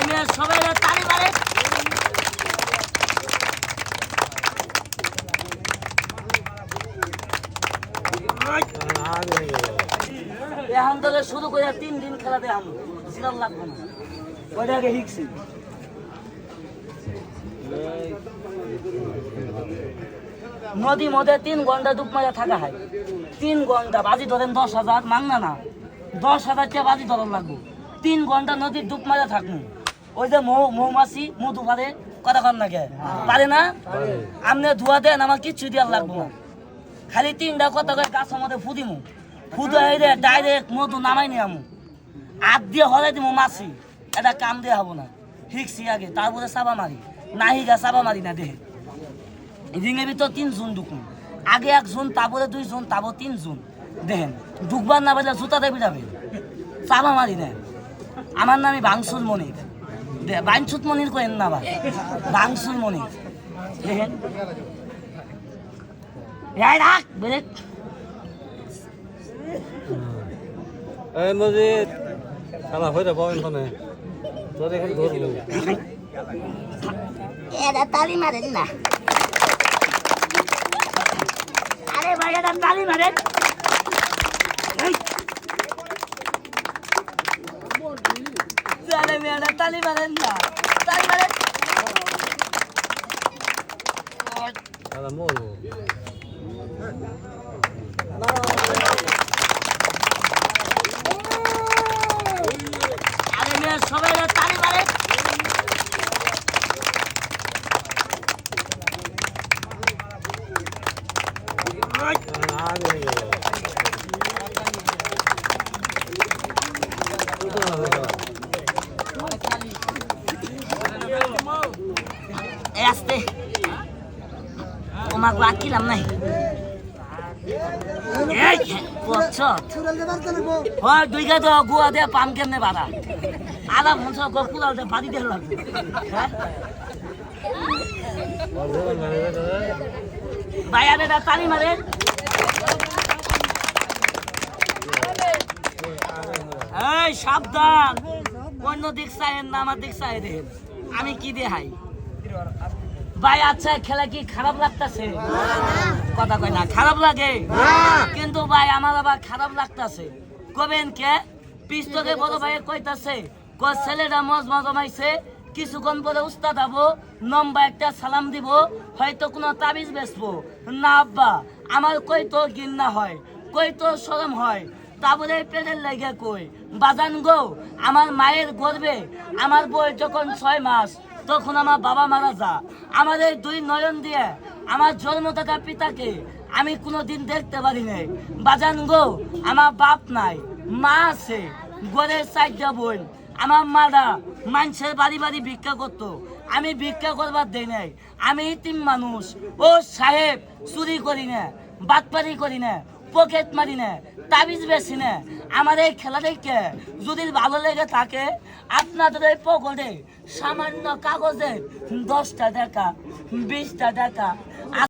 মেয়ে সবাই তালি মারে। এখন থেকে শুরু করে 3 দিন খেলা দেখাম, সিরাল লাগবে না, ওইটা আগে শিখছি। নদী মধ্যে 3 ঘন্টা ডুব মারা থাকা হয়। 3 ঘন্টা বাজি ধরেন 10,000, মাংনা না 10,000 টাকা বাজি ধরার লাগবো। 3 ঘন্টা নদীর ডুব মারা থাকবো। ওই যে মৌমাছি মধু পারে, কতক্ষণ লাগে পারে না? আপনি ধোয়া দেন, আমার কিচ্ছু দেওয়ার লাগবো না। খালি 3টা কথা কয় গাছের মধ্যে ফুদিমু, ফুদে ডাইরেক্ট মধু নামাই নিয়ে আমু, হাত দিয়ে হলে দিমু মাছি। এটা কাম দিয়ে হবো না, শিখছি আগে, তারপরে চাপা মারি। নাহি গা চাপা মারি না দেহে। রিঙের ভিতর 3 জন ঢুকুন, আগে 1 জন, তারপরে 2 জন, তারপর 3 জন। দেখেন ঢুকবার না পারলে জুতা দেবে যাবে, চাপা মারি না। আমার নামই বাংসুর মনির, বাঞ্চুত মনির করেন না বা, বাংসুর মনির। দেখেন রাখ বেরেক। এই মজিদ খেলা হয়ে যাবো এখানে, তোর এখানে ধরবো। এটা তালি মারেন না, আরে ভাই এটা তালি মারেন। মেয়েটা তালি মারেন না, তালি মারেন। খেলা মরবো। আরে মেয়ে সবাই তালি মারে। আসতে তোমাকে আঁকিলাম নাই, দুই গা তো গুয়া দিয়ে পাম কেমনে বাড়া আলা ভংস কুড়াল দিয়ে বাড়ি দিয়ে লাগবে। ভাইয়ারে তালি মারে। এই সাবধান, অন্য দিক চাইেন না, আমার দিক চাই দেখেন আমি কি দিয়ে হাই। ভাই আচ্ছা খেলা কি খারাপ লাগতেছে? কথা কয় না খারাপ লাগে, কিন্তু ভাই আমার আবার খারাপ লাগতেছে। কবেন কে পিস্তকে বড় ভাই কইতাছে ছেলেটা মজমা জমাইছে, কিছুক্ষণ পরে উস্তাদ আবো, লম্বা একটা সালাম দিব, হয়তো কোনো তাবিজ বেচবো না। আব্বা আমার কই তো ঘৃণা হয়, কই তো শরম হয়, তারপরে পেটের লেগে কই বাজান গো, আমার মায়ের গর্বে আমার বয়স যখন 6 মাস, তখন আমার বাবা মারা যা। আমার এই 2 নয়ন দিয়ে আমার জন্মদাতা পিতাকে আমি কোনোদিন দেখতে পারি নাই। বাজান গো আমার বাপ নাই, মা আছে, ঘরের 4টা বোন। আমার মারা মানুষের বাড়ি বাড়ি ভিক্ষা করতো, আমি ভিক্ষা করবার দেই নাই। আমি ইতিম মানুষ। ও সাহেব চুরি করি না, বাটপারি করি না, পকেট মারি না, তাবিজ বেশি না। আমার এই খেলা দেখে যদি ভালো লেগে থাকে, আপনাদের এই পকেটে সামান্য কাগজে 10টা টাকা, 20টা টাকা